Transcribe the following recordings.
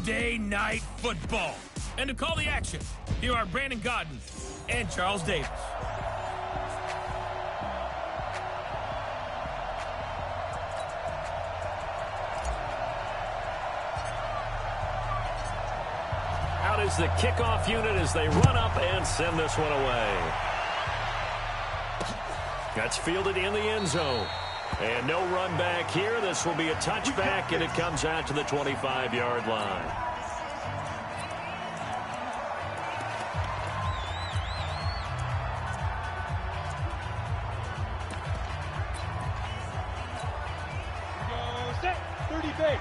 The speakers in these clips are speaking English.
Monday Night Football. And to call the action, here are Brandon Godden and Charles Davis. Out is the kickoff unit as they run up and send this one away. That's fielded in the end zone. And no run back here. This will be a touchback, and it comes out to the 25-yard line. Go set, 30 base.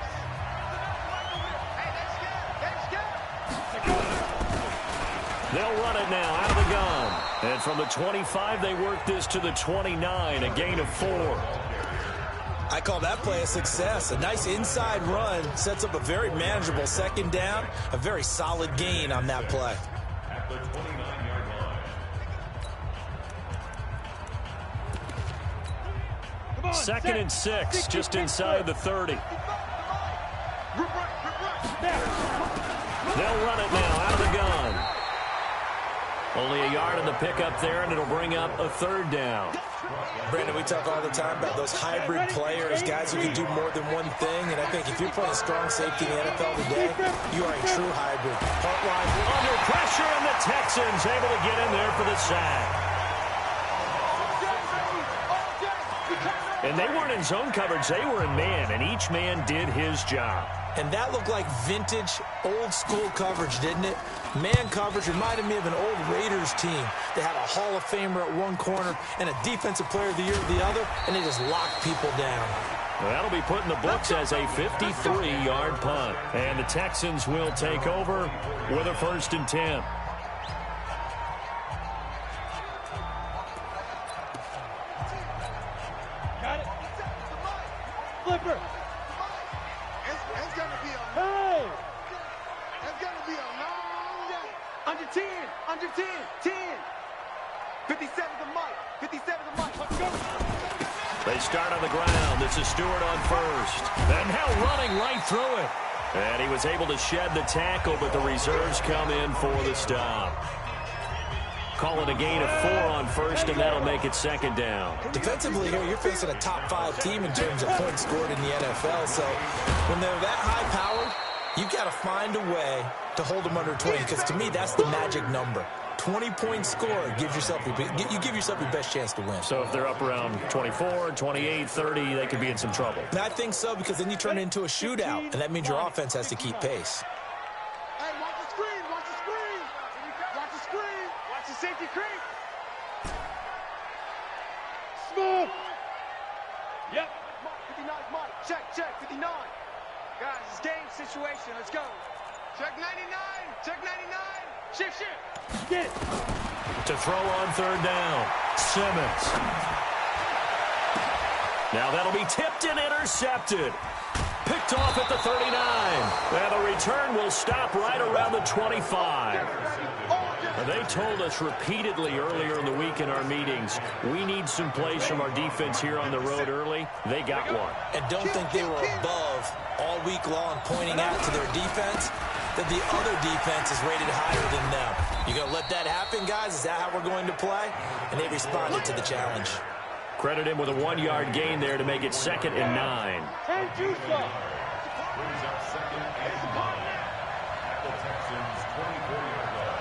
They'll run it now out of the gun. And from the 25, they work this to the 29, a gain of 4. I call that play a success. A nice inside run sets up a very manageable second down. A very solid gain on that play. At the 29-yard line. Second and 6, just inside the 30. They'll run it now out of the gun. Only a yard in the pickup there, and it'll bring up a third down. Brandon, we talk all the time about those hybrid players, guys who can do more than one thing. And I think if you're playing strong safety in the NFL today, you are a true hybrid. Part line. Under pressure, and the Texans able to get in there for the sack. And they weren't in zone coverage. They were in man, and each man did his job. And that looked like vintage, old-school coverage, didn't it? Man coverage reminded me of an old Raiders team. They had a Hall of Famer at one corner and a Defensive Player of the Year at the other, and they just locked people down. Well, that'll be put in the books as a 53-yard punt. And the Texans will take over with a 1st and 10. Got it. Flipper. It's going to be a Hey! It's going to be a long day. Under 10, under 10, 10. 57 to Mike, 57 to Mike. Let's go. They start on the ground. This is Stewart on first. And now running right through it. And he was able to shed the tackle, but the reserves come in for the stop. Call it a gain of 4 on first, and that'll make it 2nd down. Defensively here, you're facing a top 5 team in terms of points scored in the NFL. So when they're that high-powered, you've got to find a way to hold them under 20, because to me, that's the magic number. 20-point score gives yourself you give yourself your best chance to win. So if they're up around 24, 28, 30, they could be in some trouble. And I think so, because then you turn it into a shootout, and that means your offense has to keep pace. Hey, watch the screen, watch the screen. Watch the screen. Watch the safety creep. Smooth. Yep. Mike, 59 Mike. Check, 59. Guys, it's game situation. Let's go. Check 99. Check 99. Shift. Get it. To throw on 3rd down, Simmons. Now that'll be tipped and intercepted. Picked off at the 39. And the return will stop right around the 25. They told us repeatedly earlier in the week in our meetings, we need some plays from our defense here on the road early. They got one. And don't think they were above all week long pointing out to their defense that the other defense is rated higher than them. You going to let that happen, guys? Is that how we're going to play? And they responded to the challenge. Credit him with a 1-yard gain there to make it 2nd and 9. And juice up. Brings up 2nd and 9 at the Texans' 24-yard line.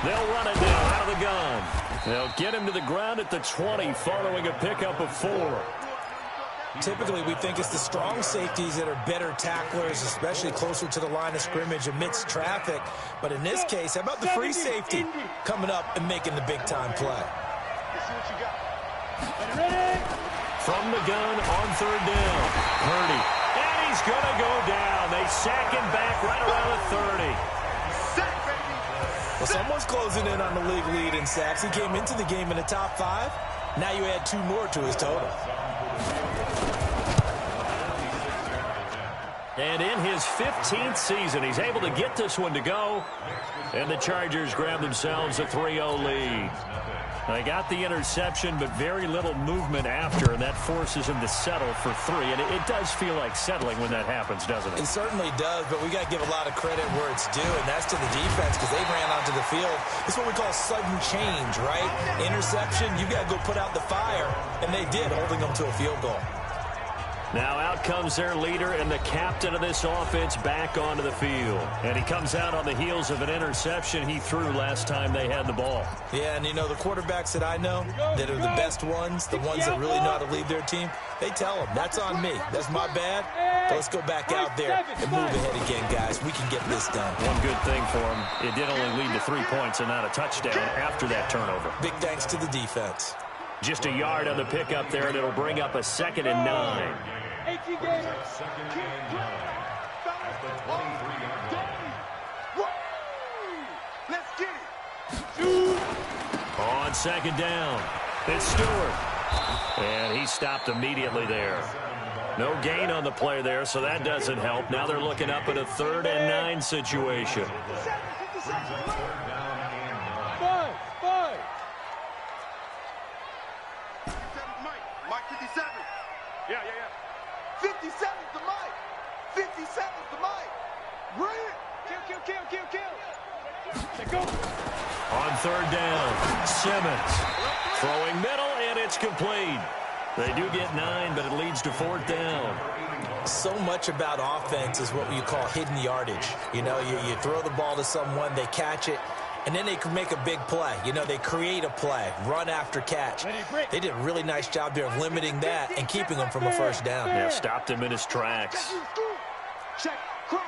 They'll run it now out of the gun. They'll get him to the ground at the 20 following a pickup of 4. Typically, we think it's the strong safeties that are better tacklers, especially closer to the line of scrimmage amidst traffic. But in this case, how about the free safety coming up and making the big-time play? Let's see what you got. Ready? From the gun on 3rd down, Purdy. And he's going to go down. They sack him back right around the 30. Sack, baby. Well, someone's closing in on the league lead in sacks. He came into the game in the top 5. Now you add 2 more to his total. And in his 15th season, he's able to get this one to go. And the Chargers grab themselves a 3-0 lead. They got the interception, but very little movement after, and that forces him to settle for 3. And it does feel like settling when that happens, doesn't it? It certainly does, but we got to give a lot of credit where it's due, and that's to the defense because they ran onto the field. It's what we call sudden change, right? Interception, you got to go put out the fire, and they did, holding them to a field goal. Now out comes their leader and the captain of this offense back onto the field. And he comes out on the heels of an interception he threw last time they had the ball. Yeah, and you know, the quarterbacks that I know that are the best ones, the ones that really know how to lead their team, they tell them, that's on me. That's my bad. But let's go back out there and move ahead again, guys. We can get this done. One good thing for him, it did only lead to 3 points and not a touchdown after that turnover. Big thanks to the defense. Just a yard on the pickup there, and it'll bring up a 2nd and 9. Second and 9 at the 23-yard line. Let's get it. On 2nd down, it's Stewart. And he stopped immediately there. No gain on the play there, so that doesn't help. Now they're looking up at a 3rd and 9 situation. Mike 57. Yeah. 57's the Mike. 57's the Mike. Bring it. Kill. On 3rd down, Simmons throwing middle, and it's complete. They do get 9, but it leads to 4th down. So much about offense is what you call hidden yardage. You know, you throw the ball to someone, they catch it, and then they can make a big play. You know, they create a play, run after catch. They did a really nice job there of limiting that and keeping them from a 1st down. Yeah, stopped him in his tracks. Check. Crunch.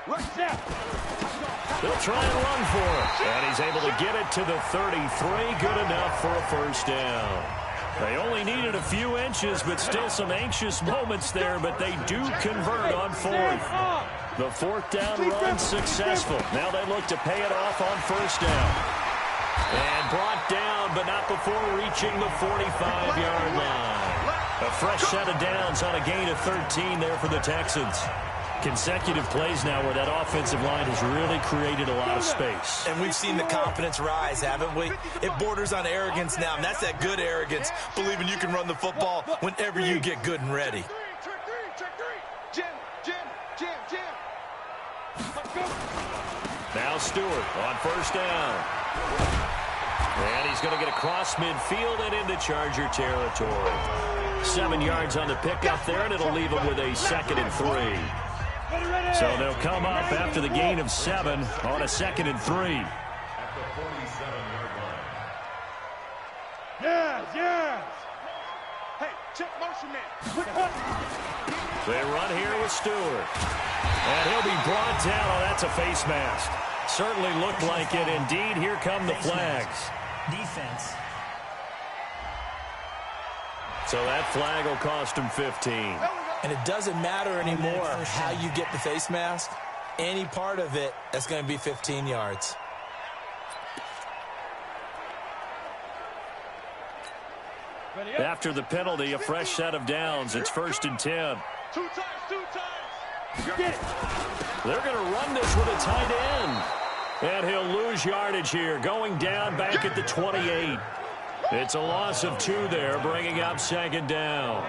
Rush out. They'll try and run for it. And he's able to get it to the 33. Good enough for a 1st down. They only needed a few inches, but still some anxious moments there, but they do convert on 4th. The 4th down run successful. Now they look to pay it off on 1st down. And brought down, but not before reaching the 45-yard line. A fresh set of downs on a gain of 13 there for the Texans. Consecutive plays now where that offensive line has really created a lot of space. And we've seen the confidence rise, haven't we? It borders on arrogance now, and that's that good arrogance, believing you can run the football whenever you get good and ready. Jim. Now Stewart on 1st down. And he's going to get across midfield and into Charger territory. 7 yards on the pickup there, and it'll leave him with a 2nd and 3. So they'll come up after the gain of 7 on a 2nd and 3. At the 47-yard line. Yes. Hey, check motion man. They run here with Stewart. And he'll be brought down. Oh, that's a face mask. Certainly looked like it. Indeed, here come the flags. Defense. So that flag will cost him 15. And it doesn't matter anymore how you get the face mask. Any part of it, that's going to be 15 yards. After the penalty, a fresh set of downs. It's 1st and 10. 2 times. Get it. They're going to run this with a tight end. And he'll lose yardage here, going down back at the 28. It's a loss of 2 there, bringing up 2nd down.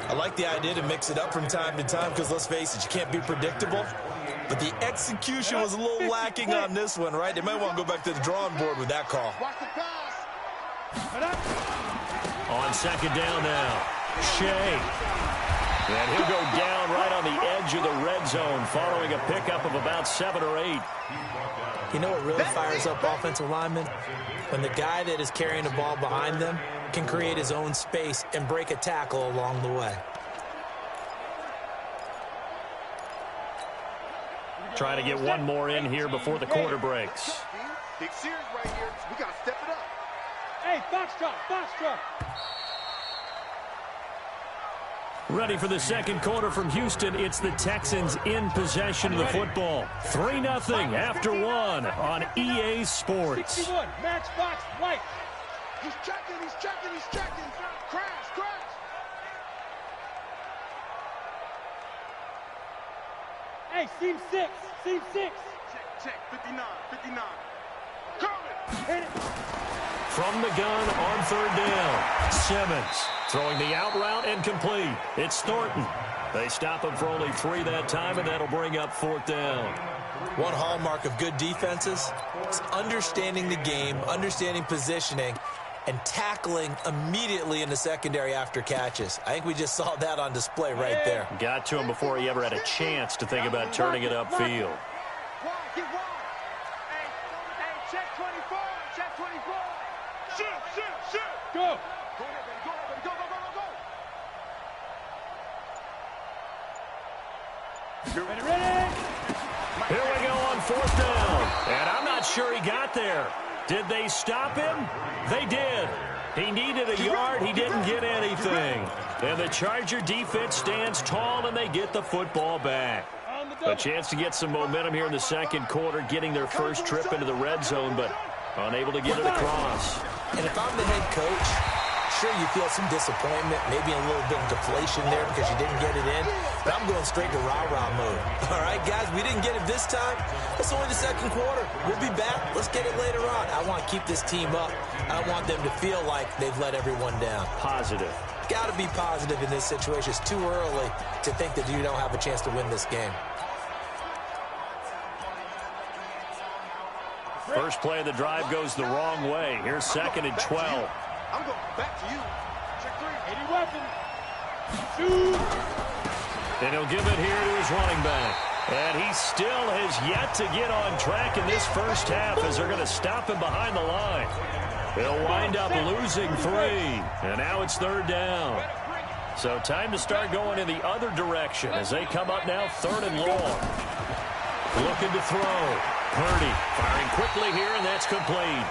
I like the idea to mix it up from time to time because, let's face it, you can't be predictable. But the execution was a little lacking on this one, right? They might want to go back to the drawing board with that call. Watch the pass. On 2nd down now, Shea. And he'll go down right on the edge of the red zone following a pickup of about 7 or 8. You know what really fires up offensive linemen? When the guy that is carrying the ball behind them can create his own space and break a tackle along the way. Trying to get one more in here before the quarter breaks. Big series right here. We got to step it up. Hey, Foxtrot. Ready for the 2nd quarter from Houston. It's the Texans in possession of the football. 3-0 after 1 on EA Sports. 61, Matchbox White. He's checking. Crash. Hey, seam 6. Seam 6. Check, 59, 59. Coming. Hit it. From the gun on third down, Simmons throwing the out route and complete. It's Thornton. They stop him for only 3 that time, and that'll bring up fourth down. One hallmark of good defenses is understanding the game, understanding positioning, and tackling immediately in the secondary after catches. I think we just saw that on display right there. Got to him before he ever had a chance to think about turning it upfield. Wide, get wide. Hey, check 24, check 24. Shoot. Go. Go ahead, baby, go. Ready. Here we go on fourth down. And I'm not sure he got there. Did they stop him? They did. He needed a yard. He didn't get anything. And the Charger defense stands tall, and they get the football back. A chance to get some momentum here in the second quarter, getting their first trip into the red zone, but unable to get it across. And if I'm the head coach, sure you feel some disappointment, maybe a little bit of deflation there because you didn't get it in, but I'm going straight to rah-rah mode. All right, guys, we didn't get it this time. It's only the second quarter. We'll be back. Let's get it later on. I want to keep this team up. I don't want them to feel like they've let everyone down. Positive. Got to be positive in this situation. It's too early to think that you don't have a chance to win this game. First play of the drive goes the wrong way. Here's second and 12. I'm going back to you. Check 3. 80 weapon. Shoot. And he'll give it here to his running back. And he still has yet to get on track in this first half as they're going to stop him behind the line. They'll wind up losing 3. And now it's third down. So time to start going in the other direction as they come up now third and long. Looking to throw. Purdy firing quickly here, and that's complete.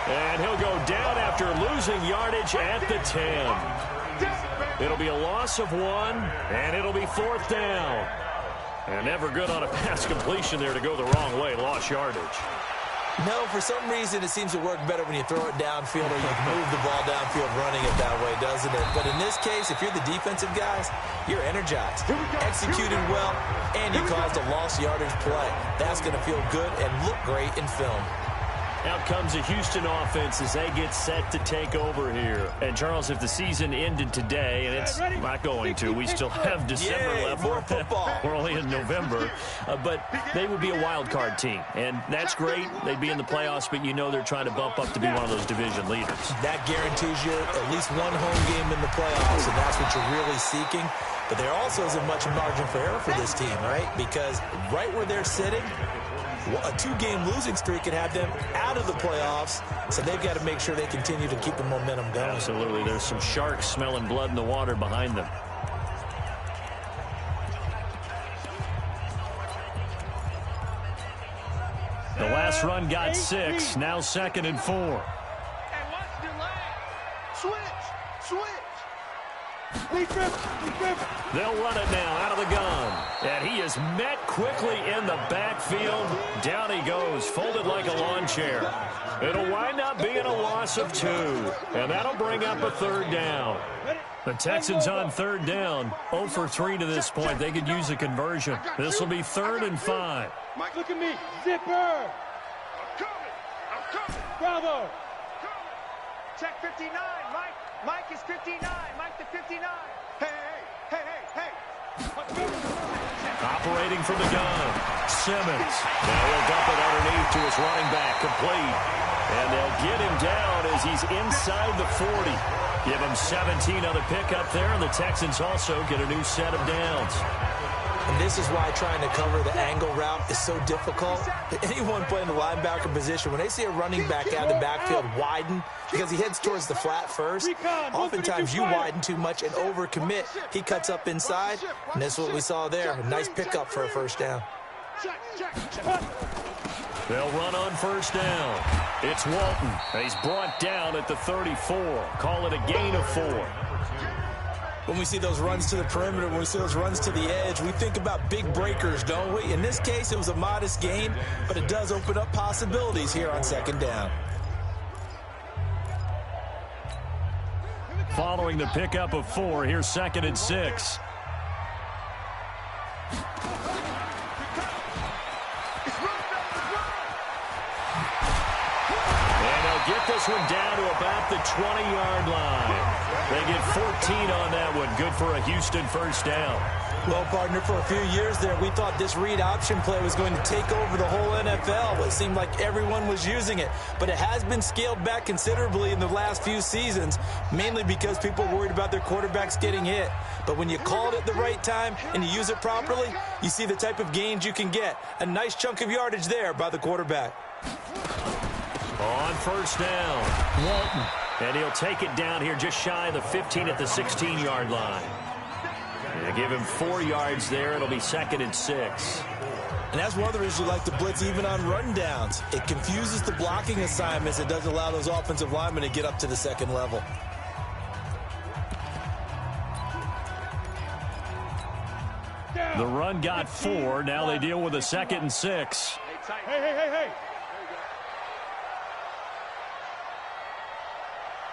And he'll go down after losing yardage at the 10. It'll be a loss of 1, and it'll be fourth down. And never good on a pass completion there to go the wrong way. Lost yardage. No, for some reason it seems to work better when you throw it downfield or you move the ball downfield running it that way, doesn't it? But in this case, if you're the defensive guys, you're energized, executed well, and you caused a lost yardage play. That's going to feel good and look great in film. Out comes the Houston offense as they get set to take over here. And, Charles, if the season ended today, and it's not going to, we still have December left. More football. We're only in November. But they would be a wild card team. And that's great. They'd be in the playoffs, but you know they're trying to bump up to be one of those division leaders. That guarantees you at least one home game in the playoffs, and that's what you're really seeking. But there also isn't much margin for error for this team, right? Because right where they're sitting, a 2-game losing streak could have them out of the playoffs, so they've got to make sure they continue to keep the momentum going. Absolutely. There's some sharks smelling blood in the water behind them. The last run got 6, now second and 4. And watch the line. Switch. They'll run it now out of the gun. And he is met quickly in the backfield. Down he goes, folded like a lawn chair. It'll wind up being a loss of 2. And that'll bring up a third down. The Texans on third down, 0 for 3 to this point. They could use a conversion. This will be third and 5. Mike, look at me. Zipper. I'm coming. Bravo. Check 59, Mike. Mike is 59. Mike to 59. Hey. Operating from the gun, Simmons. Now he'll dump it underneath to his running back, complete. And they'll get him down as he's inside the 40. Give him 17 on the pickup there, and the Texans also get a new set of downs. And this is why trying to cover the angle route is so difficult. Anyone playing the linebacker position, when they see a running back out of the backfield widen, because he heads towards the flat first, oftentimes you widen too much and overcommit. He cuts up inside, and that's what we saw there. A nice pickup for a first down. They'll run on first down. It's Walton. He's brought down at the 34. Call it a gain of 4. When we see those runs to the perimeter, when we see those runs to the edge, we think about big breakers, don't we? In this case, it was a modest gain, but it does open up possibilities here on second down. Following the pickup of 4, here's second and 6. get this one down to about the 20-yard line. They get 14 on that one. Good for a Houston first down. Well, partner, for a few years there, we thought this read option play was going to take over the whole NFL. It seemed like everyone was using it. But it has been scaled back considerably in the last few seasons, mainly because people are worried about their quarterbacks getting hit. But when you call it at the right time and you use it properly, you see the type of gains you can get. A nice chunk of yardage there by the quarterback. On first down, Walton. And he'll take it down here just shy of the 15 at the 16-yard line. They give him 4 yards there. It'll be 2nd and 6. And that's one of the reasons you like to blitz even on run downs. It confuses the blocking assignments. It doesn't allow those offensive linemen to get up to the second level. The run got 4. Now they deal with a 2nd and 6. Hey.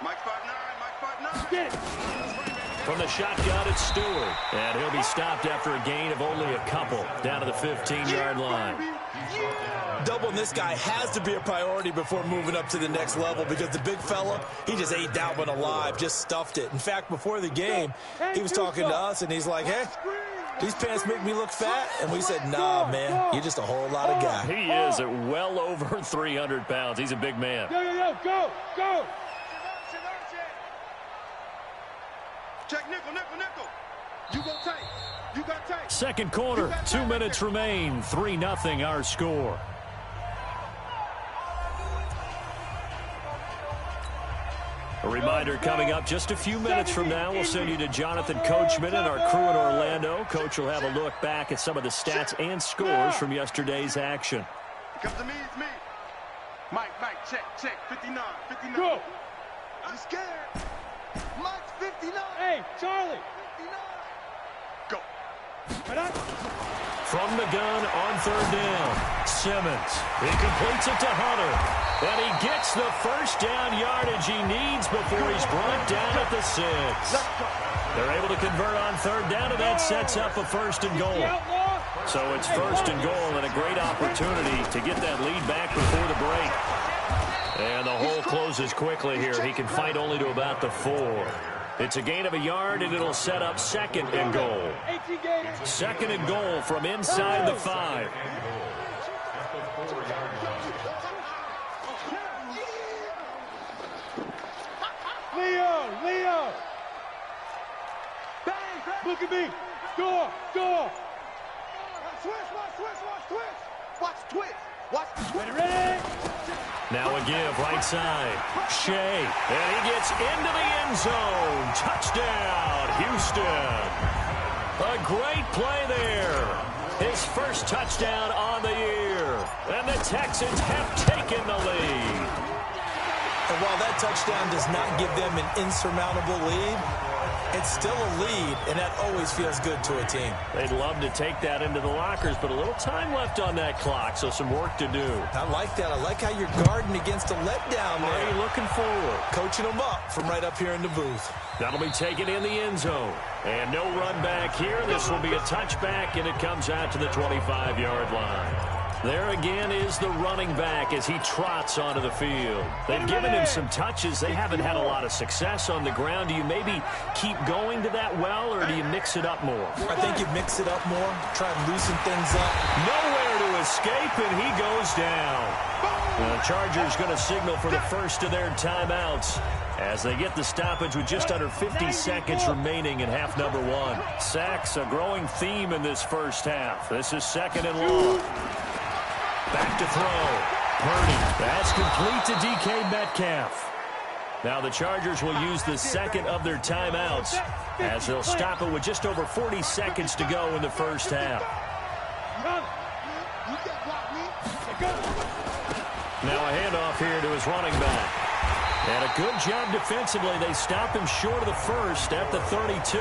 Mike 5'9", Get it. From the shotgun, it's Stewart. And he'll be stopped after a gain of only a couple down to the 15-yard line. Doubling this guy has to be a priority before moving up to the next level because the big fella, he just ate that one alive, just stuffed it. In fact, before the game, he was talking to us, and he's like, hey, these pants make me look fat? And we said, nah, man, you're just a whole lot of guy. He is at well over 300 pounds. He's a big man. Go. check nickel. You go tight. You got tight. Second quarter, 2 minutes remain. 3-0 our score. A reminder coming up just a few minutes from now. We'll send you to Jonathan Coachman and our crew in Orlando. Coach will have a look back at some of the stats and scores from yesterday's action. Comes to me, it's me. Mike, check. 59. Go. I'm scared. Mike's 59. Hey, Charlie. 59. Go. From the gun on third down, Simmons. He completes it to Hunter. And he gets the first down yardage he needs before he's brought down at the 6. They're able to convert on third down, and that sets up a 1st and goal. So it's 1st and goal and a great opportunity to get that lead back before the break. And the hole closes quickly here. He can fight only to about the 4. It's a gain of a yard, and it'll set up 2nd and goal. 2nd and goal from inside the 5. Leo. Look at me. Score. Watch twitch. Ready? Now a give right side. Shea. And he gets into the end zone. Touchdown, Houston. A great play there. His first touchdown on the year. And the Texans have taken the lead. And while that touchdown does not give them an insurmountable lead, it's still a lead, and that always feels good to a team. They'd love to take that into the lockers, but a little time left on that clock, so some work to do. I like that. I like how you're guarding against a letdown there. Already looking forward. Coaching them up from right up here in the booth. That'll be taken in the end zone. And no run back here. This will be a touchback, and it comes out to the 25-yard line. There again is the running back as he trots onto the field. They've given him some touches. They haven't had a lot of success on the ground. Do you maybe keep going to that well, or do you mix it up more? I think you mix it up more, try and loosen things up. Nowhere to escape, and he goes down. The Chargers going to signal for the first of their timeouts as they get the stoppage with just under 50 seconds remaining in half number 1. Sacks, a growing theme in this first half. This is 2nd and long. Back to throw. Purdy. That's complete to DK Metcalf. Now the Chargers will use the 2nd of their timeouts as they'll stop it with just over 40 seconds to go in the first half. Now a handoff here to his running back. And a good job defensively. They stop him short of the first at the 32.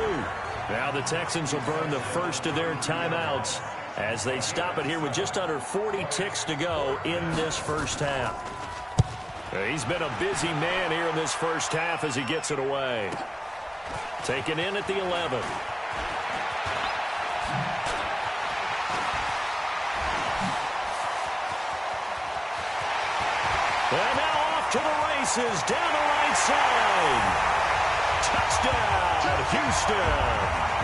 Now the Texans will burn the first of their timeouts as they stop it here with just under 40 ticks to go in this first half. He's been a busy man here in this first half as he gets it away. Taken in at the 11. And now off to the passes down the right side. Touchdown, Houston.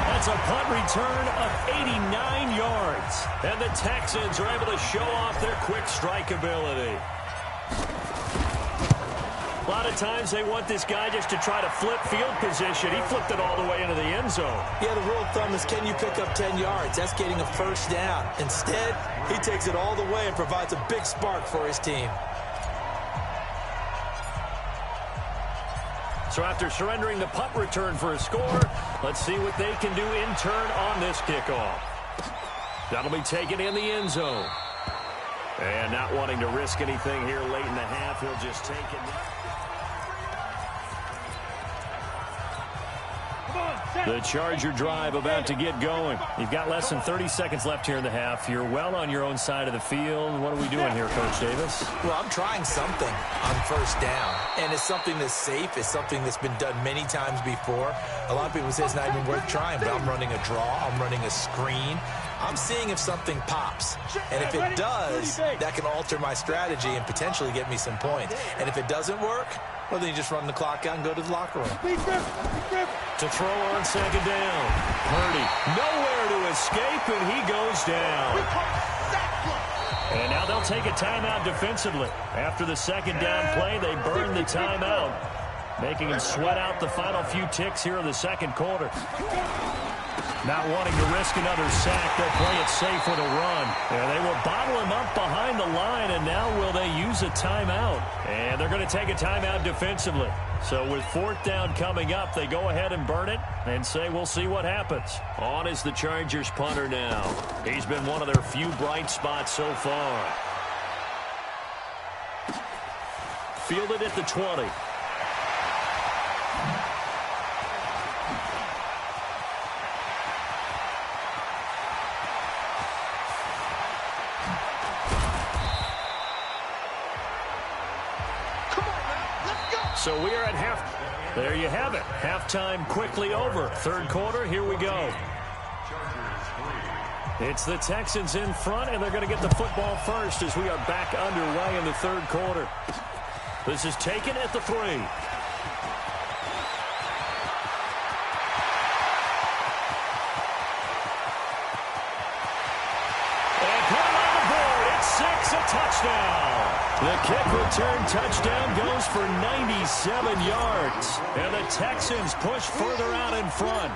That's a punt return of 89 yards. And the Texans are able to show off their quick strike ability. A lot of times they want this guy just to try to flip field position. He flipped it all the way into the end zone. Yeah, the rule of thumb is, can you pick up 10 yards? That's getting a first down. Instead, he takes it all the way and provides a big spark for his team. So after surrendering the punt return for a score, let's see what they can do in turn on this kickoff. That'll be taken in the end zone. And not wanting to risk anything here late in the half, he'll just take it. The Charger drive about to get going. You've got less than 30 seconds left here in the half. You're well on your own side of the field. What are we doing here, Coach Davis? Well, I'm trying something on first down, and it's something that's safe. It's something that's been done many times before. A lot of people say it's not even worth trying, but I'm running a draw. I'm running a screen. I'm seeing if something pops. And if it does, that can alter my strategy and potentially get me some points. And if it doesn't work, well, then you just run the clock out and go to the locker room. To throw on second down. Purdy nowhere to escape, and he goes down. And now they'll take a timeout defensively. After the second down play, they burn the timeout, making him sweat out the final few ticks here in the second quarter. Not wanting to risk another sack, they'll play it safe with a run. And they will bottle him up behind the line, and now will they use a timeout? And they're going to take a timeout defensively. So with fourth down coming up, they go ahead and burn it and say we'll see what happens. On is the Chargers punter now. He's been one of their few bright spots so far. Fielded at the 20. So we are at half. There you have it. Halftime quickly over. Third quarter, here we go. It's the Texans in front, and they're going to get the football first as we are back underway in the third quarter. This is taken at the 3. And put it on the board. It's 6, a touchdown. The kick return touchdown goes for 97 yards. And the Texans push further out in front.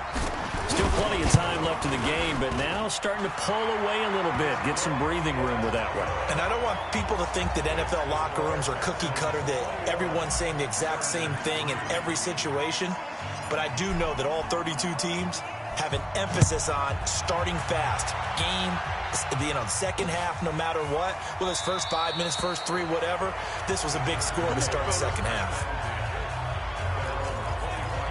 Still plenty of time left in the game, but now starting to pull away a little bit. Get some breathing room with that one. And I don't want people to think that NFL locker rooms are cookie cutter, that everyone's saying the exact same thing in every situation. But I do know that all 32 teams have an emphasis on starting fast. Second half, no matter what. Well, it's first 5 minutes, first 3, whatever. This was a big score to start the second half.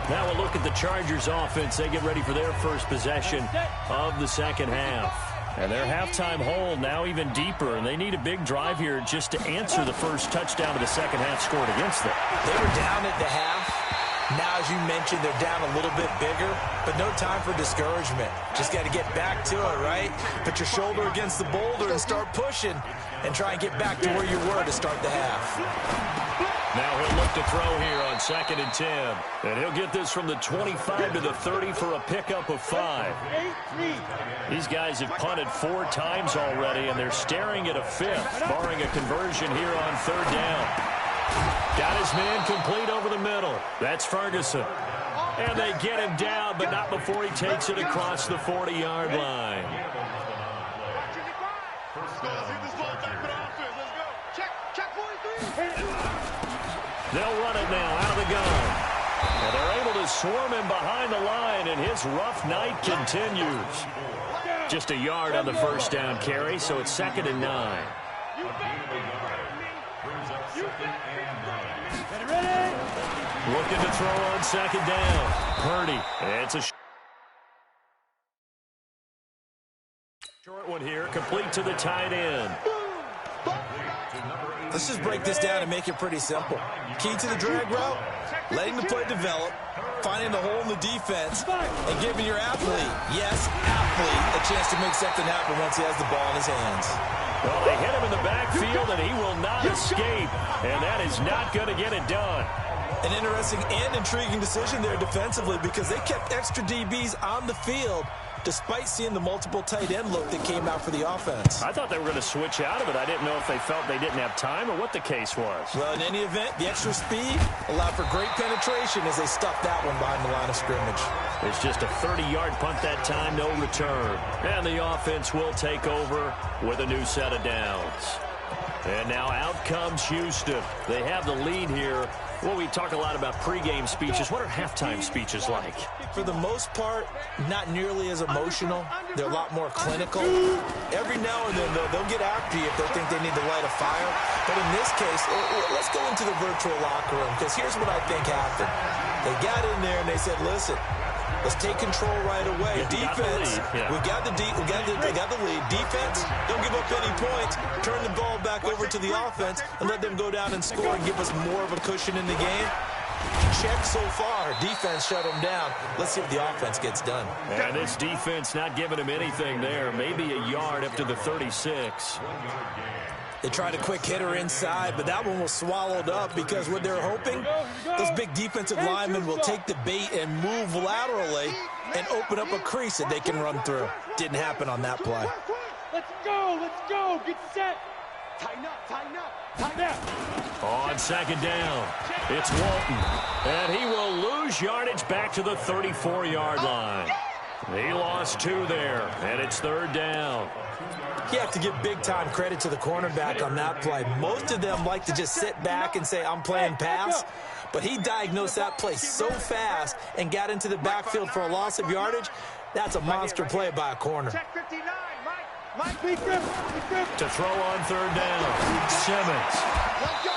Now we'll look at the Chargers offense. They get ready for their first possession of the second half. And their halftime hole now even deeper, and they need a big drive here just to answer the first touchdown of the second half scored against them. They were down at the half. Now, as you mentioned, they're down a little bit bigger, but no time for discouragement. Just got to get back to it, right? Put your shoulder against the boulder and start pushing and try and get back to where you were to start the half. Now he'll look to throw here on 2nd and 10. And he'll get this from the 25 to the 30 for a pickup of 5. These guys have punted 4 times already, and they're staring at a 5th, barring a conversion here on 3rd down. Got his man complete over the middle. That's Ferguson. And they get him down, but not before he takes it across the 40-yard line. They'll run it now out of the gun. And they're able to swarm him behind the line, and his rough night continues. Just a yard on the first down carry, so it's 2nd and 9. Looking to throw on 2nd down. Purdy. It's a short one here, complete to the tight end. Let's just break this down and make it pretty simple. Key to the drag route, letting the play develop, finding the hole in the defense, and giving your athlete, yes, athlete, a chance to make something happen once he has the ball in his hands. Well, they hit him in the backfield, and he will not escape. And that is not going to get it done. An interesting and intriguing decision there defensively because they kept extra DBs on the field despite seeing the multiple tight end look that came out for the offense. I thought they were going to switch out of it. I didn't know if they felt they didn't have time or what the case was. Well, in any event, the extra speed allowed for great penetration as they stuffed that one behind the line of scrimmage. It's just a 30-yard punt that time, no return. And the offense will take over with a new set of downs. And now out comes Houston. They have the lead here. Well, we talk a lot about pregame speeches. What are halftime speeches like? For the most part, not nearly as emotional. They're a lot more clinical. Every now and then, though, they'll get after you if they think they need to light a fire. But in this case, let's go into the virtual locker room because here's what I think happened. They got in there and they said, listen, let's take control right away. Defense, we got the lead. Defense, don't give up any points. Turn the ball back over to the offense and let them go down and score and give us more of a cushion in the game. Check so far. Defense shut them down. Let's see if the offense gets done. And this defense not giving him anything there. Maybe a yard up to the 36. They tried a quick hitter inside, but that one was swallowed up because what they're hoping, those big defensive linemen will take the bait and move laterally and open up a crease that they can run through. Didn't happen on that play. Let's go, get set. Tighten up. On second down, it's Walton. And he will lose yardage back to the 34-yard line. He lost 2 there, and it's third down. You have to give big-time credit to the cornerback on that play. Most of them like to just sit back and say, I'm playing pass. But he diagnosed that play so fast and got into the backfield for a loss of yardage. That's a monster play by a corner. Check 59, Mike. To throw on third down, Simmons.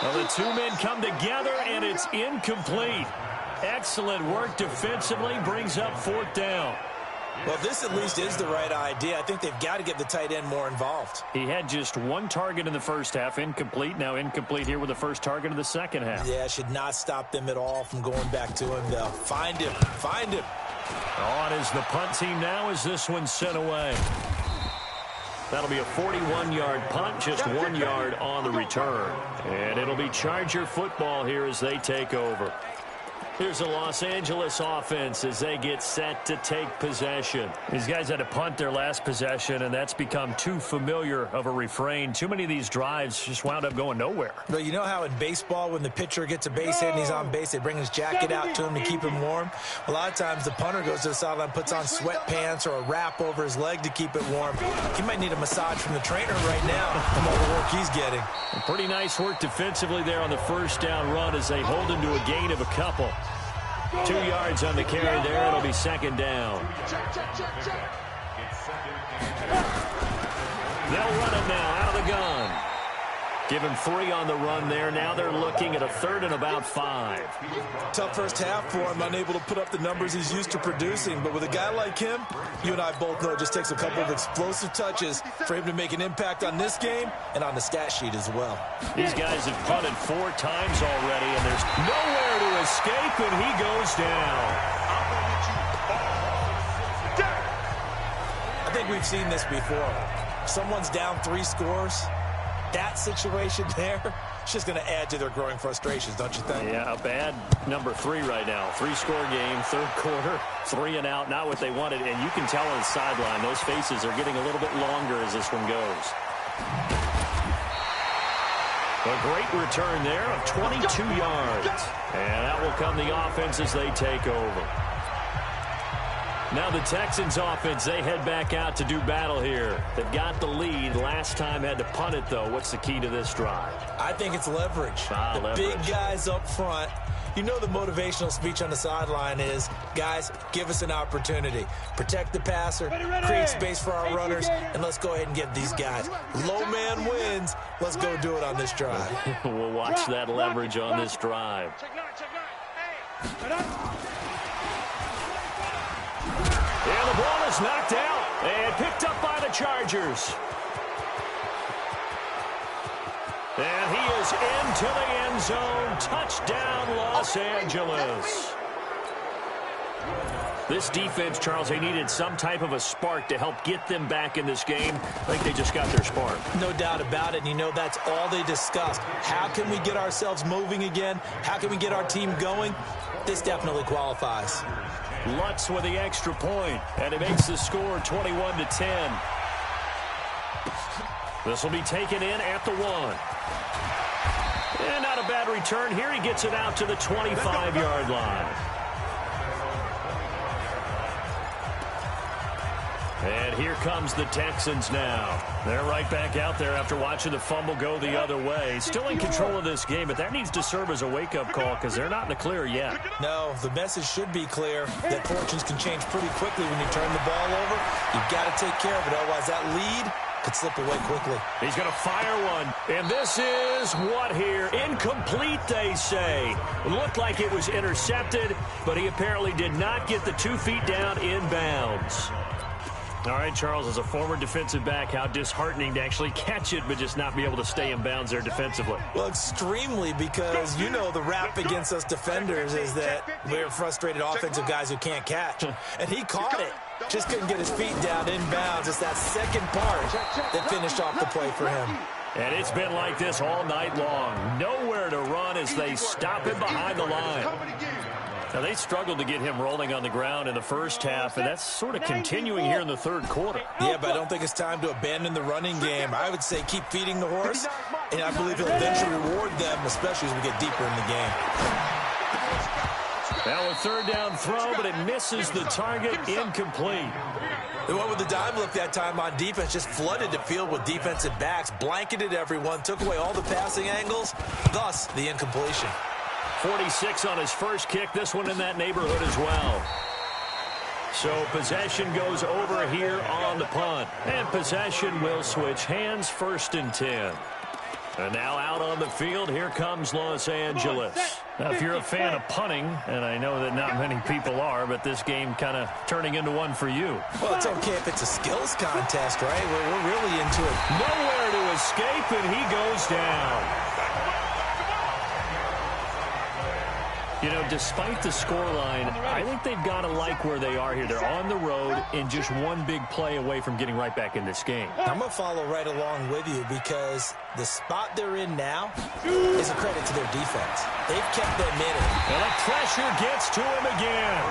Well, the 2 men come together, and it's incomplete. Excellent work defensively, brings up fourth down. Well, this at least is the right idea. I think they've got to get the tight end more involved. He had just 1 target in the first half, incomplete. Now incomplete here with the first target of the second half. Yeah, should not stop them at all from going back to him, though. Find him. On is the punt team now as this one's sent away. That'll be a 41-yard punt, just 1 yard on the return. And it'll be Charger football here as they take over. Here's the Los Angeles offense as they get set to take possession. These guys had to punt their last possession, and that's become too familiar of a refrain. Too many of these drives just wound up going nowhere. Well, you know how in baseball when the pitcher gets a base hit and he's on base, they bring his jacket out to him to keep him warm? A lot of times the punter goes to the sideline, puts on sweatpants or a wrap over his leg to keep it warm. He might need a massage from the trainer right now from all the work he's getting. Pretty nice work defensively there on the first down run as they hold him to a gain of a couple. 2 yards on the carry there. It'll be second down. They'll run it now out of the gun. Give him 3 on the run there. Now they're looking at a third and about 5. Tough first half for him, unable to put up the numbers he's used to producing. But with a guy like him, you and I both know it just takes a couple of explosive touches for him to make an impact on this game and on the stat sheet as well. These guys have punted 4 times already, and there's nowhere to escape, and he goes down. I think we've seen this before. Someone's down 3 scores. That situation there, it's just going to add to their growing frustrations, don't you think? Yeah, a bad number 3 right now. 3-score game, third quarter, 3 and out, not what they wanted. And you can tell on the sideline, those faces are getting a little bit longer as this one goes. A great return there of 22 yards. And that will come the offense as they take over. Now the Texans offense, they head back out to do battle here. They've got the lead. Last time had to punt it, though. What's the key to this drive? I think it's leverage. Leverage. Big guys up front. You know the motivational speech on the sideline is, guys, give us an opportunity. Protect the passer, create space for our runners, and let's go ahead and get these guys. Low man wins. Let's go do it on this drive. We'll watch that leverage on this drive. And the ball is knocked out and picked up by the Chargers. And he is into the end zone. Touchdown, Los Angeles. This defense, Charles, they needed some type of a spark to help get them back in this game. I think they just got their spark. No doubt about it. And you know, that's all they discussed. How can we get ourselves moving again? How can we get our team going? This definitely qualifies. Lutz with the extra point, and it makes the score 21-10. This will be taken in at the 1. And not a bad return here. He gets it out to the 25-yard line. And here comes the Texans now. They're right back out there after watching the fumble go the other way. Still in control of this game, but that needs to serve as a wake-up call because they're not in the clear yet. No, the message should be clear that fortunes can change pretty quickly when you turn the ball over. You've got to take care of it, otherwise that lead could slip away quickly. He's going to fire one. And this is what here? Incomplete, they say. It looked like it was intercepted, but he apparently did not get the 2 feet down in bounds. All right, Charles, as a former defensive back, how disheartening to actually catch it but just not be able to stay in bounds there defensively. Well, extremely, because you know the rap against us defenders is that we're frustrated offensive guys who can't catch. And he caught it. Just couldn't get his feet down in bounds. It's that second part that finished off the play for him. And it's been like this all night long. Nowhere to run as they stop him behind the line. Now, they struggled to get him rolling on the ground in the first half, and that's sort of continuing here in the third quarter. Yeah, but I don't think it's time to abandon the running game. I would say keep feeding the horse, and I believe he'll eventually reward them, especially as we get deeper in the game. Now a third down throw, but it misses the target, incomplete. The one with the dime look that time on defense just flooded the field with defensive backs, blanketed everyone, took away all the passing angles, thus the incompletion. 46 on his first kick, this one in that neighborhood as well. So possession goes over here on the punt. And possession will switch hands, 1st and 10. And now out on the field, here comes Los Angeles. Now, if you're a fan of punting, and I know that not many people are, but this game kind of turning into one for you. Well, it's okay if it's a skills contest, right? We're really into it. Nowhere to escape, and he goes down. You know, despite the scoreline, I think they've got to like where they are here. They're on the road and just one big play away from getting right back in this game. I'm going to follow right along with you because the spot they're in now is a credit to their defense. They've kept them in it. And the pressure gets to him again.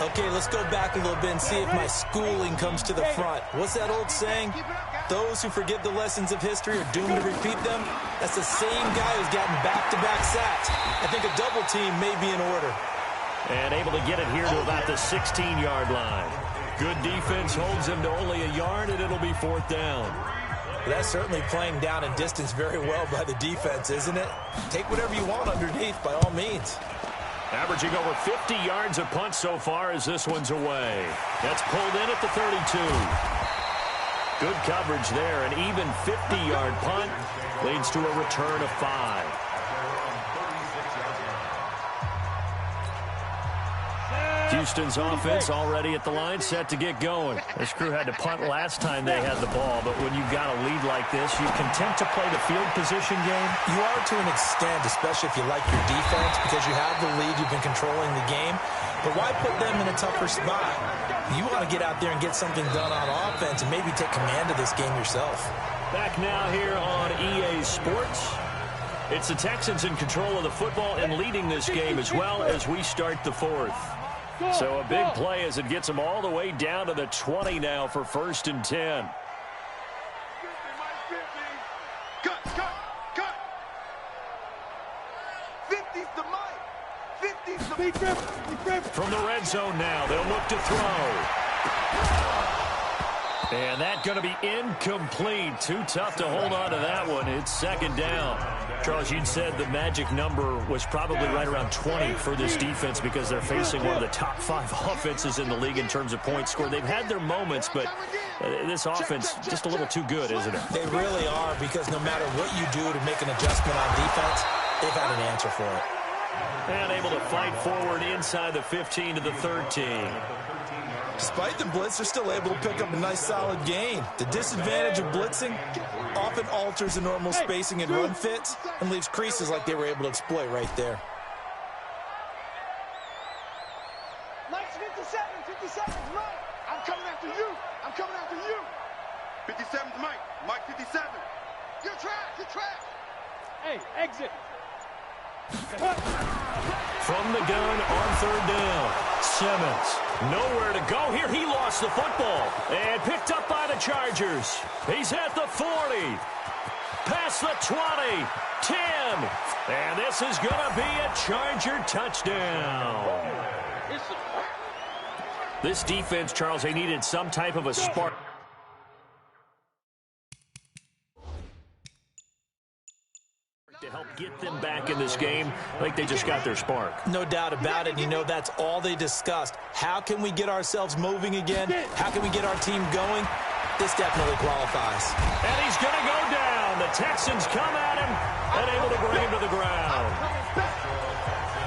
Okay, let's go back a little bit and see if my schooling comes to the front. What's that old saying? Those who forget the lessons of history are doomed to repeat them. That's the same guy who's gotten back-to-back sacks. I think a double team may be in order. And able to get it here to about the 16-yard line. Good defense holds him to only a yard, and it'll be 4th down. That's certainly playing down and distance very well by the defense, isn't it? Take whatever you want underneath, by all means. Averaging over 50 yards a punt so far as this one's away. That's pulled in at the 32. Good coverage there. An even 50-yard punt leads to a return of 5. Houston's offense already at the line, set to get going. This crew had to punt last time they had the ball, but when you've got a lead like this, you content to play the field position game? You are to an extent, especially if you like your defense, because you have the lead, you've been controlling the game. But why put them in a tougher spot? You want to get out there and get something done on offense and maybe take command of this game yourself. Back now here on EA Sports. It's the Texans in control of the football and leading this game as well as we start the 4th. So a big play as it gets them all the way down to the 20 now for 1st and 10. Cut. 50's the mic. 50's the mic. From the red zone now, they'll look to throw. And that's going to be incomplete. Too tough to hold on to that one. It's 2nd down. Charles, you said the magic number was probably right around 20 for this defense because they're facing one of the top 5 offenses in the league in terms of points scored. They've had their moments, but this offense just a little too good, isn't it? They really are, because no matter what you do to make an adjustment on defense, they've had an answer for it. And able to fight forward inside the 15 to the 13. Despite the blitz, they're still able to pick up a nice solid gain. The disadvantage of blitzing often alters the normal spacing and run fits and leaves creases like they were able to exploit right there. Mike's 57. 57's Mike. I'm coming after you. I'm coming after you. 57's Mike. Mike 57. You're trash. You're trash. Hey, exit. From the gun on third down. Simmons, nowhere to go here. He lost the football and picked up by the Chargers. He's at the 40. Past the 20. 10. And this is going to be a Charger touchdown. This defense, Charles, they needed some type of a spark to help get them back in this game. I think they just got their spark. No doubt about it. You know, that's all they discussed. How can we get ourselves moving again? How can we get our team going? This definitely qualifies. And he's going to go down. The Texans come at him and able to bring him to the ground.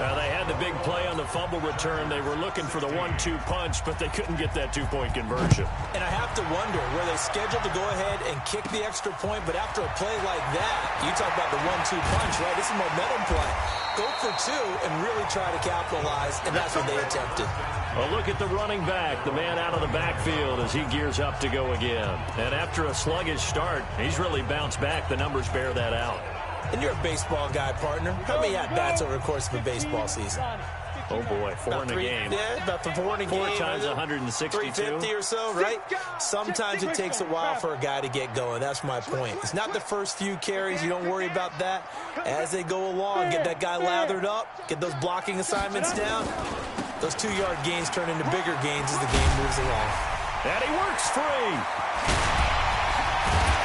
They had the big play on the fumble return. They were looking for the 1-2 punch, but they couldn't get that two-point conversion. And I have to wonder, were they scheduled to go ahead and kick the extra point, but after a play like that, you talk about the 1-2 punch, right? This is a momentum play. Go for two and really try to capitalize, and that's what they attempted. Well, look at the running back, the man out of the backfield as he gears up to go again. And after a sluggish start, he's really bounced back. The numbers bear that out. And you're a baseball guy, partner. How many at-bats over the course of a baseball season? Oh, boy, four in a game. Yeah, about four in a game. 4 times 162. 350 or so, right? Sometimes it takes a while for a guy to get going. That's my point. It's not the first few carries. You don't worry about that. As they go along, get that guy lathered up, get those blocking assignments down. Those 2-yard gains turn into bigger gains as the game moves along. And he works free.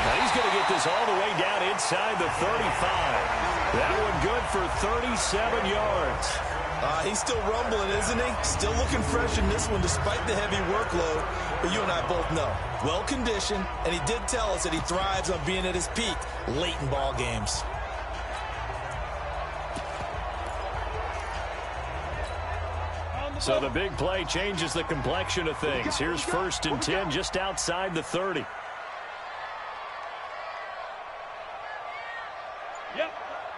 Now he's going to get this all the way down inside the 35. That one good for 37 yards. He's still rumbling, isn't he? Still looking fresh in this one despite the heavy workload. But you and I both know, well-conditioned, and he did tell us that he thrives on being at his peak late in ball games. So the big play changes the complexion of things. Here's 1st and 10 just outside the 30. Yep.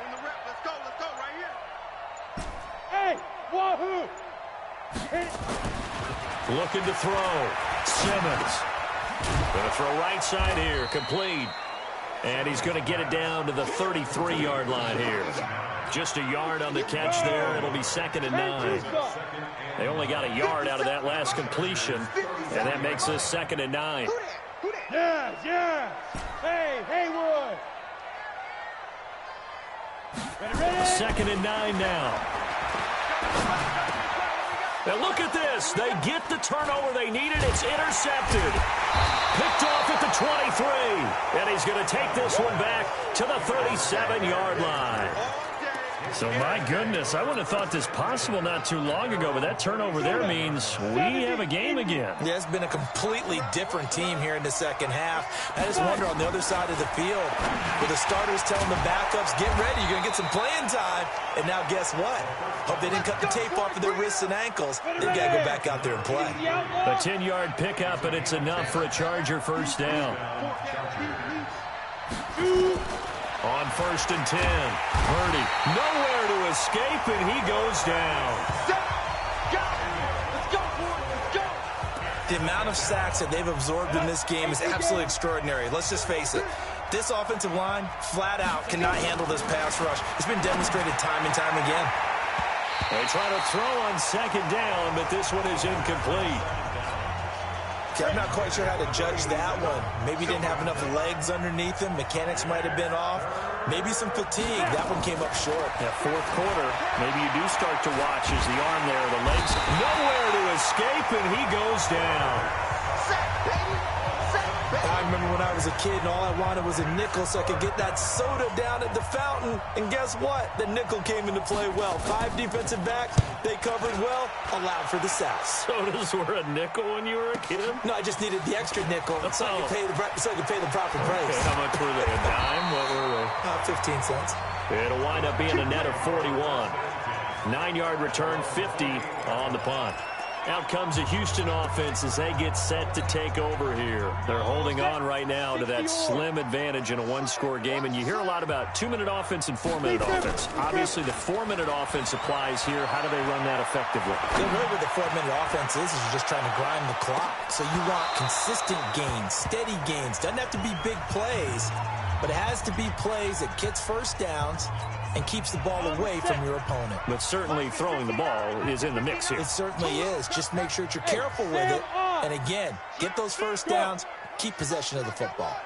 In the rep. Let's go right here. Hey, wahoo! Looking to throw. Simmons. Going to throw right side here. Complete. And he's going to get it down to the 33-yard line here. Just a yard on the catch there. It'll be 2nd and 9. They only got a yard out of that last completion, and that makes this 2nd and 9. Yeah. Hey, Haywood. Ready? 2nd and 9 now. Now look at this. They get the turnover they needed. It's intercepted. Picked off at the 23. And he's going to take this one back to the 37-yard line. So, my goodness, I wouldn't have thought this possible not too long ago, but that turnover there means we have a game again. Yeah, it's been a completely different team here in the second half. I just wonder on the other side of the field, with the starters telling the backups, get ready, you're going to get some playing time. And now guess what? Hope they didn't cut the tape off of their wrists and ankles. They've got to go back out there and play. A 10-yard pickup, and it's enough for a Charger first down. On 1st and 10, Purdy nowhere to escape, and he goes down. The amount of sacks that they've absorbed in this game is absolutely extraordinary. Let's just face it. This offensive line, flat out, cannot handle this pass rush. It's been demonstrated time and time again. They try to throw on 2nd down, but this one is incomplete. I'm not quite sure how to judge that one. Maybe he didn't have enough legs underneath him. Mechanics might have been off. Maybe some fatigue. That one came up short. That 4th quarter, maybe you do start to watch as the arm there, the legs, nowhere to escape, and he goes down. I remember when I was a kid and all I wanted was a nickel so I could get that soda down at the fountain. And guess what? The nickel came into play well. 5 defensive backs, they covered well, allowed for the sacks. Sodas were a nickel when you were a kid? No, I just needed the extra nickel so I could pay the proper price. Okay, how much were they? A dime? What were they? 15 cents. It'll wind up being a net of 41. 9-yard return, 50 on the punt. Out comes the Houston offense as they get set to take over here. They're holding on right now to that slim advantage in a one-score game, and you hear a lot about 2-minute offense and 4-minute offense. Obviously, the 4-minute offense applies here. How do they run that effectively? The way with the 4-minute offense is you're just trying to grind the clock. So you want consistent gains, steady gains. Doesn't have to be big plays, but it has to be plays that gets first downs and keeps the ball away from your opponent. But certainly throwing the ball is in the mix here. It certainly is. Just make sure that you're careful with it. And again, get those first downs, keep possession of the football.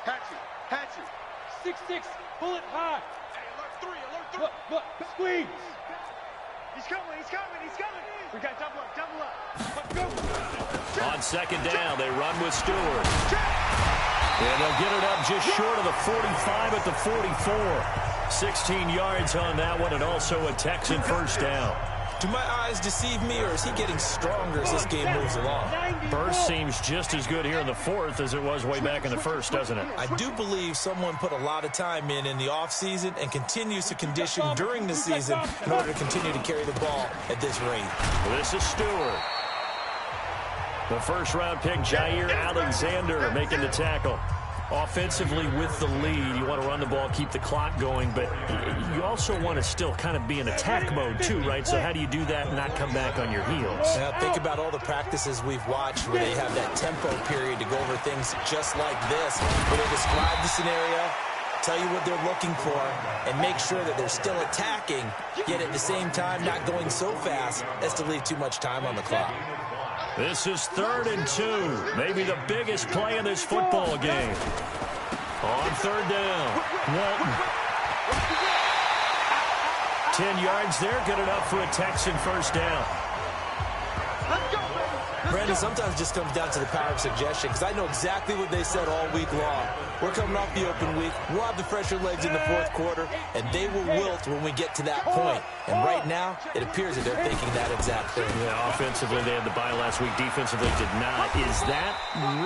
Hatchet. 6'6", bullet high. Hey, alert 3. Look, squeeze. He's coming. We got double up. On second down, they run with Stewart. And they'll get it up just short of the 45 at the 44. 16 yards on that one, and also a Texan first down. Do my eyes deceive me, or is he getting stronger as this game moves along? Burst seems just as good here in the fourth as it was way back in the first, doesn't it? I do believe someone put a lot of time in the offseason and continues to condition during the season in order to continue to carry the ball at this rate. This is Stewart. The first-round pick, Jair Alexander, making the tackle. Offensively with the lead, you want to run the ball, keep the clock going, but you also want to still kind of be in attack mode too, right? So how do you do that and not come back on your heels? Now, think about all the practices we've watched where they have that tempo period to go over things just like this, where they describe the scenario, tell you what they're looking for, and make sure that they're still attacking, yet at the same time not going so fast as to leave too much time on the clock. This is 3rd and 2. Maybe the biggest play in this football game. On 3rd down, Walton. 10 yards there, good enough for a Texan first down. Brandon, sometimes it just comes down to the power of suggestion, because I know exactly what they said all week long. We're coming off the open week. We'll have the fresher legs in the fourth quarter, and they will wilt when we get to that point. And right now, it appears that they're thinking that exact thing. Yeah, offensively, they had the bye last week. Defensively, did not. Is that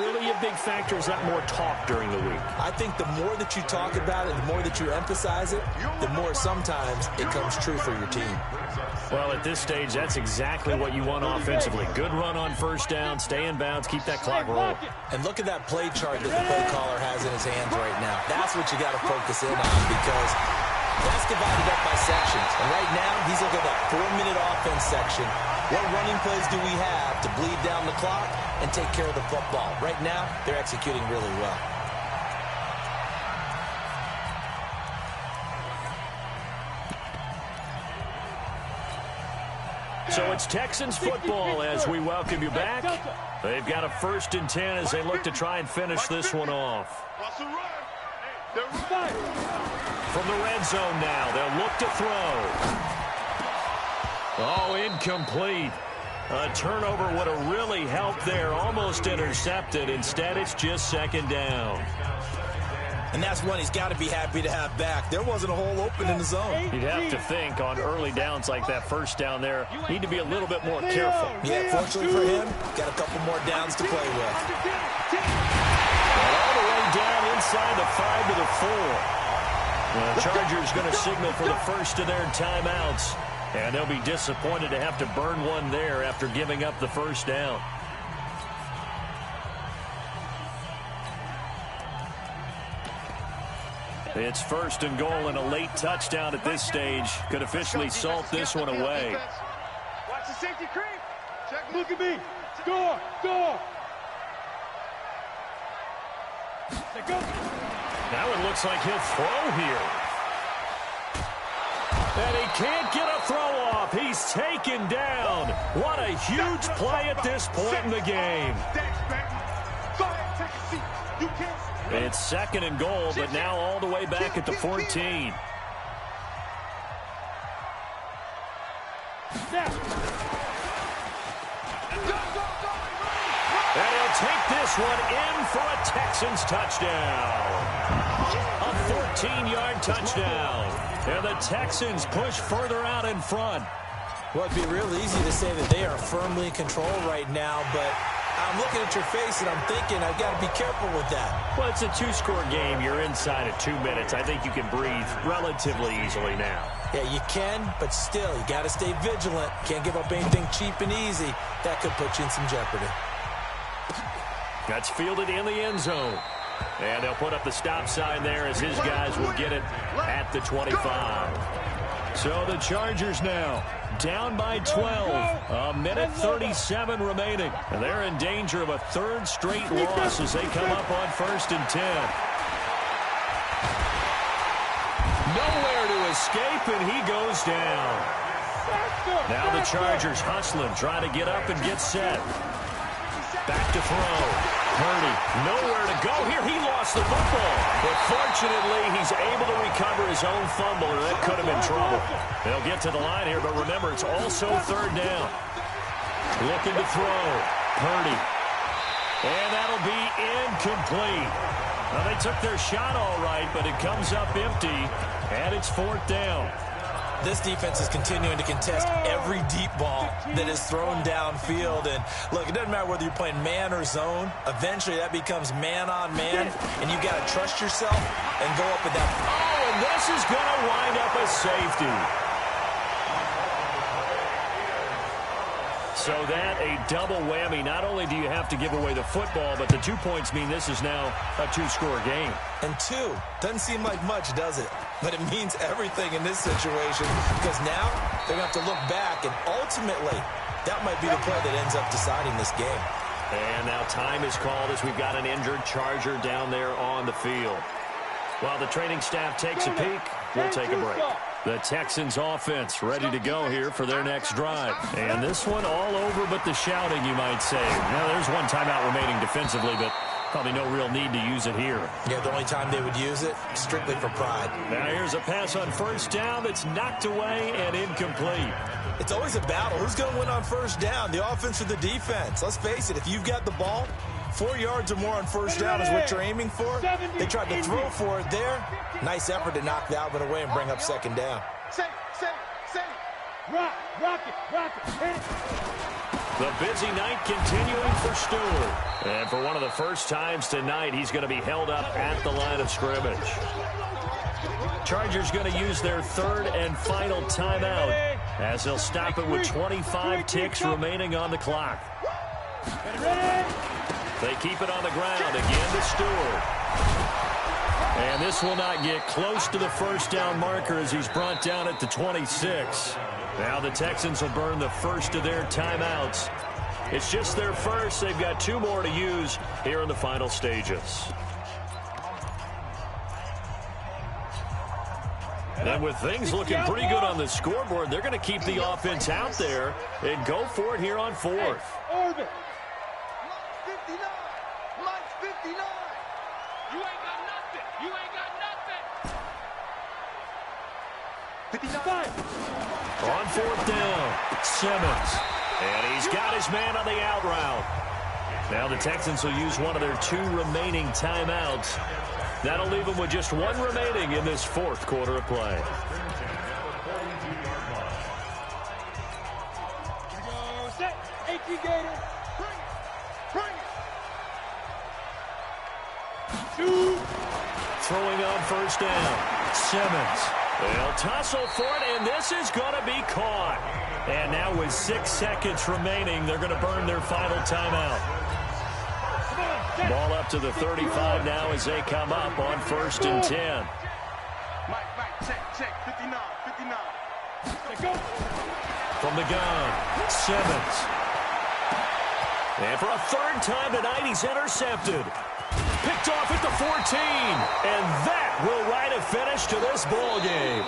really a big factor? Is that more talk during the week? I think the more that you talk about it, the more that you emphasize it, the more sometimes it comes true for your team. Well, at this stage, that's exactly what you want offensively. Good run on first down, stay in bounds, keep that clock rolling. And look at that play chart that the play caller has in his hands right now. That's what you got to focus in on, because that's divided up by sections. And right now, he's looking at that 4-minute offense section. What running plays do we have to bleed down the clock and take care of the football? Right now, they're executing really well. So it's Texans football as we welcome you back. They've got a 1st and 10 as they look to try and finish this one off. From the red zone now, they'll look to throw. Oh, incomplete. A turnover would have really helped there, almost intercepted. Instead, it's just 2nd down. And that's one he's got to be happy to have back. There wasn't a hole open in the zone. You'd have to think on early downs like that first down there, need to be a little bit more careful. Yeah, fortunately for him, got a couple more downs to play with. And all the way down inside the 5 to the 4. The Chargers going to signal for the first of their timeouts. And they'll be disappointed to have to burn one there after giving up the first down. It's 1st and goal, and a late touchdown at this stage could officially salt this one away. Watch the safety creep. Look at me. Score. Now it looks like he'll throw here. And he can't get a throw off. He's taken down. What a huge play at this point in the game. It's 2nd and goal, but now all the way back at the 14. And he'll take this one in for a Texans touchdown. A 14-yard touchdown. And the Texans push further out in front. Well, it'd be real easy to say that they are firmly in control right now, but I'm looking at your face and I'm thinking I've got to be careful with that. Well, it's a 2-score game. You're inside of 2 minutes. I think you can breathe relatively easily now. Yeah, you can, but still, you got to stay vigilant. Can't give up anything cheap and easy. That could put you in some jeopardy. That's fielded in the end zone. And they'll put up the stop sign there as his guys will get it at the 25. So the Chargers now down by 12. A minute 37 remaining. And they're in danger of a third straight loss as they come up on 1st and 10. Nowhere to escape, and he goes down. Now the Chargers hustling, trying to get up and get set. Back to throw. Purdy, nowhere to go here. He lost the football. But fortunately, he's able to recover his own fumble, or that could have been trouble. They'll get to the line here, but remember, it's also 3rd down. Looking to throw. Purdy. And that'll be incomplete. Well, they took their shot all right, but it comes up empty, and it's 4th down. This defense is continuing to contest every deep ball that is thrown downfield. And, look, it doesn't matter whether you're playing man or zone. Eventually, that becomes man-on-man, and you've got to trust yourself and go up with that. Oh, and this is going to wind up a safety. So that a double whammy. Not only do you have to give away the football, but the 2 points mean this is now a 2-score game. And 2 doesn't seem like much, does it? But it means everything in this situation, because now they're going to have to look back, and ultimately that might be the play that ends up deciding this game. And now time is called as we've got an injured Charger down there on the field. While the training staff takes a peek, we'll take a break. The Texans offense ready to go here for their next drive. And this one all over but the shouting, you might say. Now, there's one timeout remaining defensively, but probably no real need to use it here. Yeah, the only time they would use it, strictly for pride. Now, here's a pass on 1st down that's knocked away and incomplete. It's always a battle. Who's going to win on 1st down, the offense or the defense? Let's face it, if you've got the ball, 4 yards or more on 1st down is what you're aiming for. They tried to throw for it there. Nice effort to knock that one away and bring up 2nd down. Rock it, hit it. The busy night continuing for Stewart. And for one of the first times tonight, he's going to be held up at the line of scrimmage. Chargers going to use their 3rd and final timeout as they'll stop it with 25 ticks remaining on the clock. They keep it on the ground again to Stewart. And this will not get close to the 1st down marker as he's brought down at the 26. Now the Texans will burn the first of their timeouts. It's just their first. They've got 2 more to use here in the final stages. And with things looking pretty good on the scoreboard, they're going to keep the offense out there and go for it here on 4th. Orbit. 59. Mike's 59. You ain't got nothing. You ain't got nothing. 59. On 4th down, Simmons. And he's got his man on the out route. Now the Texans will use one of their 2 remaining timeouts. That'll leave them with just 1 remaining in this 4th quarter of play. Go set. 18 Gator. Bring it. 2. Throwing on 1st down, Simmons. They'll tussle for it, and this is going to be caught. And now with 6 seconds remaining, they're going to burn their final timeout. Ball up to the 35 now as they come up on 1st and 10. Mike, check. 59. From the gun, Simmons. And for a 3rd time tonight, he's intercepted. Picked off at the 14. And that will write a finish to this ball game.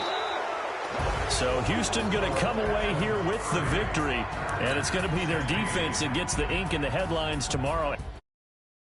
So Houston going to come away here with the victory. And it's going to be their defense that gets the ink in the headlines tomorrow.